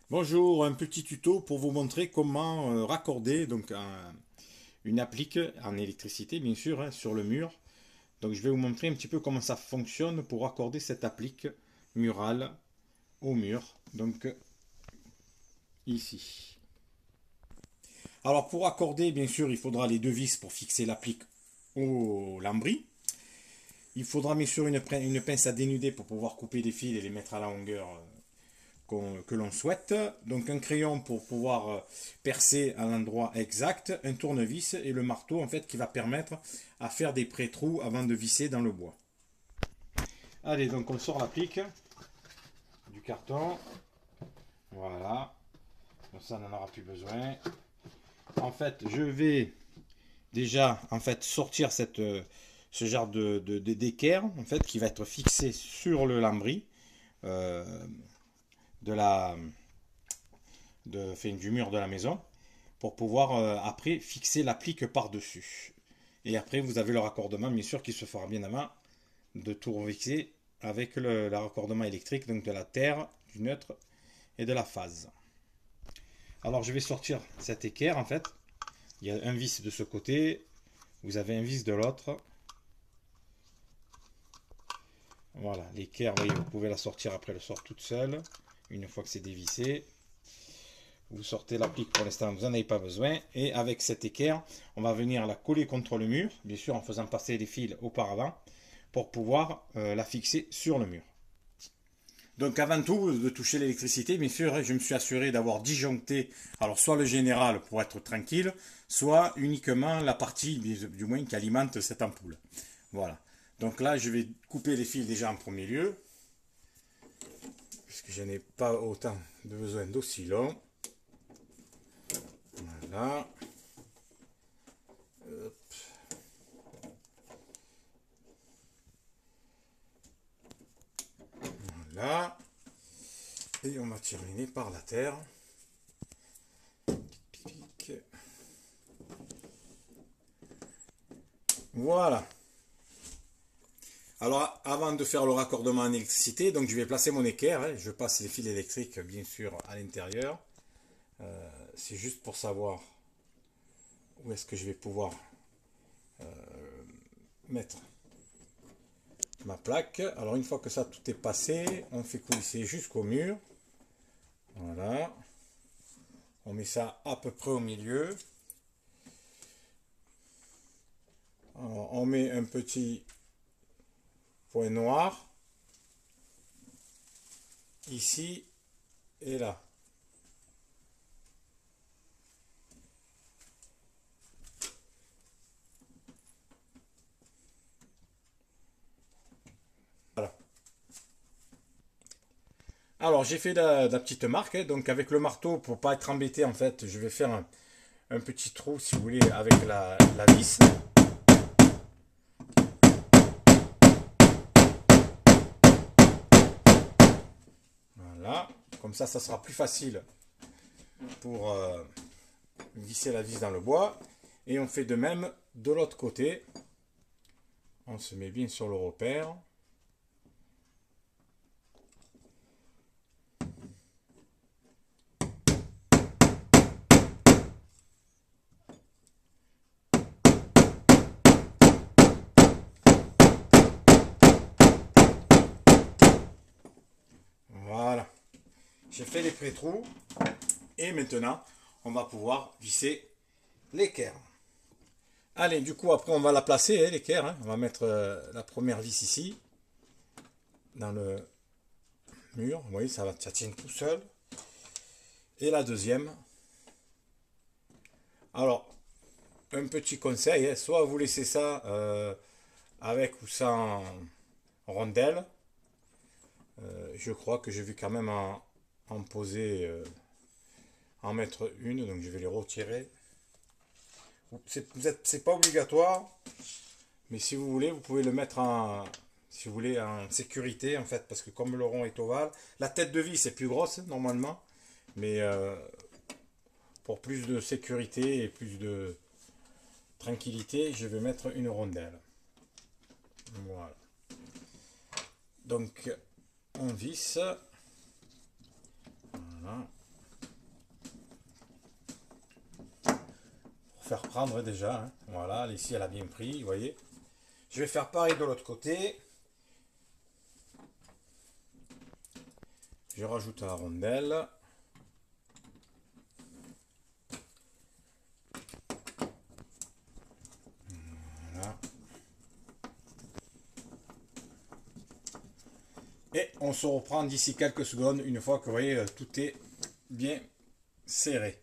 Bonjour, un petit tuto pour vous montrer comment raccorder une applique en électricité, bien sûr, hein, sur le mur. Donc je vais vous montrer un petit peu comment ça fonctionne pour raccorder cette applique murale au mur. Donc ici. Alors pour raccorder, bien sûr, il faudra les deux vis pour fixer l'applique au lambris. Il faudra bien sûr une pince à dénuder pour pouvoir couper les fils et les mettre à la longueur que l'on souhaite. Donc un crayon pour pouvoir percer à l'endroit exact, un tournevis et le marteau en fait qui va permettre à faire des pré-trous avant de visser dans le bois. Allez, donc on sort l'applique du carton. Voilà. Comme ça, on n'en aura plus besoin. En fait, je vais déjà en fait sortir ce genre d'équerre en fait qui va être fixé sur le lambris euh, de la du mur de la maison pour pouvoir après fixer l'applique par-dessus. Et après, vous avez le raccordement, bien sûr, qui se fera bien avant de tout refixer avec le raccordement électrique, donc de la terre, du neutre et de la phase. Alors, je vais sortir cet équerre, en fait. Il y a un vis de ce côté, vous avez un vis de l'autre. Voilà, l'équerre, vous pouvez la sortir après, elle sort toute seule, une fois que c'est dévissé. Vous sortez l'applique pour l'instant, vous n'en avez pas besoin. Et avec cet équerre, on va venir la coller contre le mur, bien sûr en faisant passer les fils auparavant, pour pouvoir la fixer sur le mur. Donc avant tout de toucher l'électricité, bien sûr, je me suis assuré d'avoir disjoncté, alors soit le général pour être tranquille, soit uniquement la partie, du moins, qui alimente cette ampoule. Voilà. Donc là, je vais couper les fils déjà en premier lieu, puisque je n'ai pas autant de besoin d'aussi long. Voilà. Hop. Voilà. Et on va terminer par la terre. Voilà. Alors, avant de faire le raccordement en électricité, donc je vais placer mon équerre. Hein. Je passe les fils électriques, bien sûr, à l'intérieur. C'est juste pour savoir où est-ce que je vais pouvoir mettre ma plaque. Alors, une fois que ça tout est passé, on fait coulisser jusqu'au mur. Voilà. On met ça à peu près au milieu. Alors, on met un petit point noir ici et là. Voilà. Alors j'ai fait la petite marque, hein, donc avec le marteau pour pas être embêté en fait, je vais faire un petit trou si vous voulez avec la vis. Voilà, comme ça sera plus facile pour visser la vis dans le bois. Et on fait de même de l'autre côté. On se met bien sur le repère. Voilà, j'ai fait les pré-trous et maintenant on va pouvoir visser l'équerre. Allez, du coup après on va la placer, hein, l'équerre, hein. On va mettre la première vis ici, dans le mur, vous voyez ça tient tout seul. Et la deuxième. Alors, un petit conseil, hein, soit vous laissez ça avec ou sans rondelle. Je crois que je vais quand même en poser, en mettre une, donc je vais les retirer. C'est pas obligatoire, mais si vous voulez, vous pouvez le mettre en, si vous voulez, en sécurité en fait, parce que comme le rond est ovale, la tête de vis est plus grosse normalement, mais pour plus de sécurité et plus de tranquillité, je vais mettre une rondelle. Voilà. Donc on visse. Voilà. prendre déjà, hein. Voilà, ici elle a bien pris, vous voyez. Je vais faire pareil de l'autre côté. Je rajoute la rondelle. Voilà. Et on se reprend d'ici quelques secondes, une fois que vous voyez, tout est bien serré.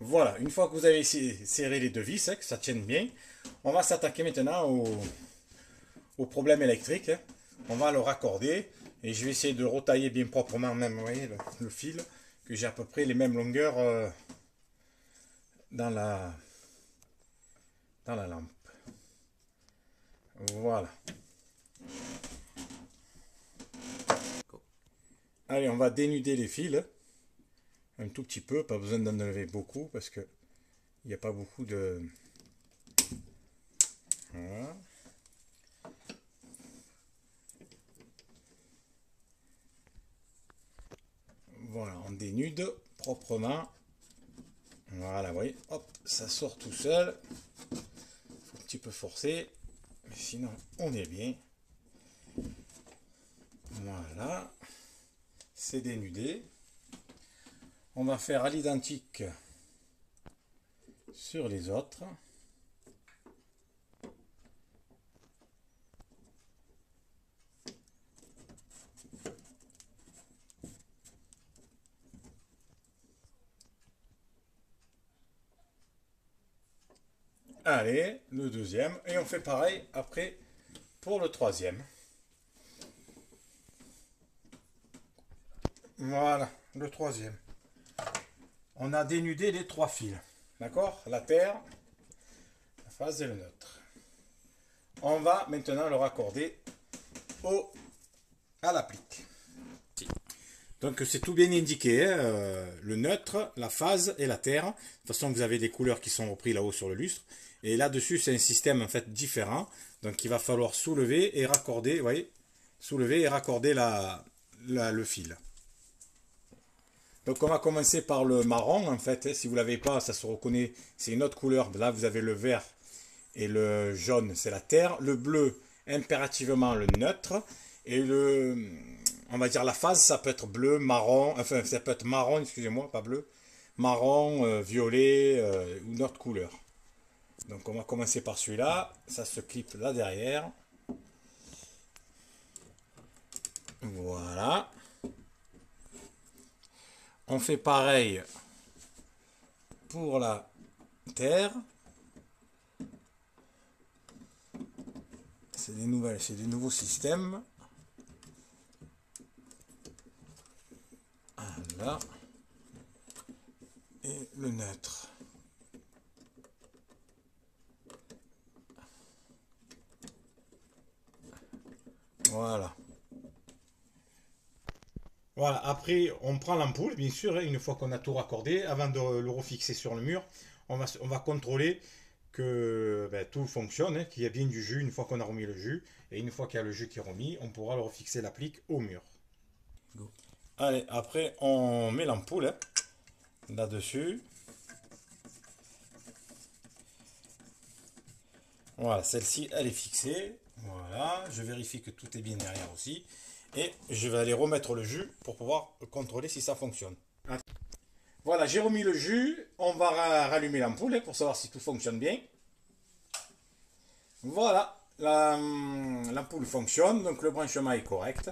Voilà, une fois que vous avez serré les deux vis, hein, que ça tienne bien, on va s'attaquer maintenant au problème électrique, hein. On va le raccorder et je vais essayer de retailler bien proprement même, vous voyez, le fil, que j'ai à peu près les mêmes longueurs dans la lampe. Voilà. Allez, on va dénuder les fils un tout petit peu, pas besoin d'en enlever beaucoup parce que il n'y a pas beaucoup de... Voilà. Voilà, on dénude proprement. Voilà, vous voyez, hop, ça sort tout seul. Faut un petit peu forcer, mais sinon on est bien. Voilà, c'est dénudé. On va faire à l'identique sur les autres. Allez, le deuxième. Et on fait pareil après pour le troisième. Voilà, le troisième. On a dénudé les trois fils. D'accord? La terre, la phase et le neutre. On va maintenant le raccorder à l'applique. Donc c'est tout bien indiqué, hein, le neutre, la phase et la terre. De toute façon, vous avez des couleurs qui sont reprises là-haut sur le lustre. Et là-dessus, c'est un système en fait différent. Donc il va falloir soulever et raccorder, vous voyez, soulever et raccorder le fil. Donc on va commencer par le marron en fait, hein. Si vous ne l'avez pas, ça se reconnaît, c'est une autre couleur. Là vous avez le vert et le jaune, c'est la terre. Le bleu, impérativement le neutre. Et on va dire la phase, ça peut être bleu, marron, enfin ça peut être marron, excusez-moi, pas bleu, marron, violet ou une autre couleur. Donc on va commencer par celui-là, ça se clip là derrière. Voilà. On fait pareil pour la terre. C'est des nouveaux systèmes. Là. Et le neutre. Voilà. Voilà, après on prend l'ampoule, bien sûr, hein, une fois qu'on a tout raccordé, avant de le refixer sur le mur, on va contrôler que tout fonctionne, hein, qu'il y a bien du jus une fois qu'on a remis le jus, et une fois qu'il y a le jus qui est remis, on pourra le refixer l'applique au mur. Go. Allez, après on met l'ampoule hein, là-dessus. Voilà, celle-ci elle est fixée. Voilà, je vérifie que tout est bien derrière aussi. Et je vais aller remettre le jus pour pouvoir contrôler si ça fonctionne. Voilà, j'ai remis le jus. On va rallumer l'ampoule pour savoir si tout fonctionne bien. Voilà, l'ampoule fonctionne, donc le branchement est correct.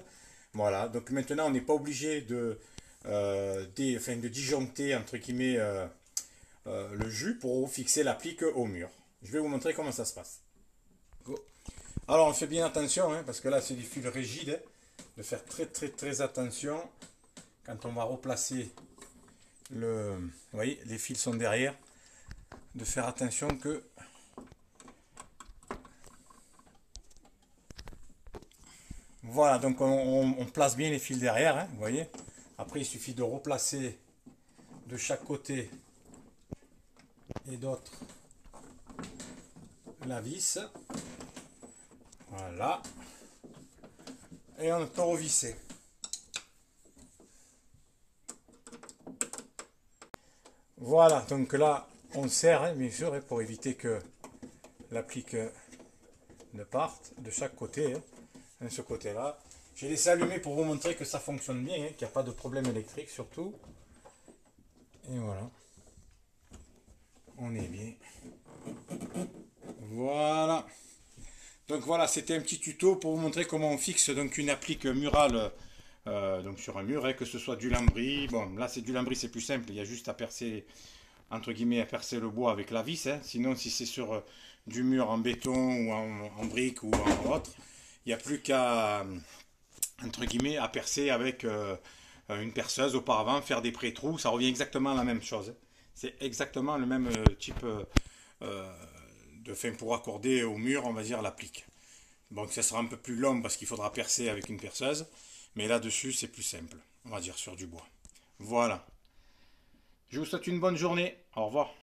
Voilà, donc maintenant on n'est pas obligé de disjoncter entre guillemets le jus pour fixer l'applique au mur. Je vais vous montrer comment ça se passe. Go. Alors on fait bien attention, hein, parce que là c'est des fils rigides, hein, de faire très attention quand on va replacer vous voyez, les fils sont derrière, de faire attention que voilà, donc on place bien les fils derrière, hein, vous voyez. Après il suffit de replacer de chaque côté et d'autre la vis. Voilà. Et on peut revisser. Voilà, donc là, on serre, hein, bien sûr, hein, pour éviter que l'applique ne parte de chaque côté. Hein, de ce côté-là. J'ai laissé allumer pour vous montrer que ça fonctionne bien, hein, qu'il n'y a pas de problème électrique surtout. Et voilà. On est bien. Voilà. Donc voilà, c'était un petit tuto pour vous montrer comment on fixe donc une applique murale donc sur un mur, hein, que ce soit du lambris. Bon, là c'est du lambris, c'est plus simple. Il y a juste à percer, entre guillemets, à percer le bois avec la vis. Hein. Sinon, si c'est sur du mur en béton ou en brique ou en autre, il n'y a plus qu'à, entre guillemets, à percer avec une perceuse auparavant, faire des pré-trous. Ça revient exactement à la même chose. Hein. C'est exactement le même type euh, de fin pour accorder au mur, on va dire, l'applique. Donc ça sera un peu plus long parce qu'il faudra percer avec une perceuse. Mais là-dessus, c'est plus simple. On va dire sur du bois. Voilà. Je vous souhaite une bonne journée. Au revoir.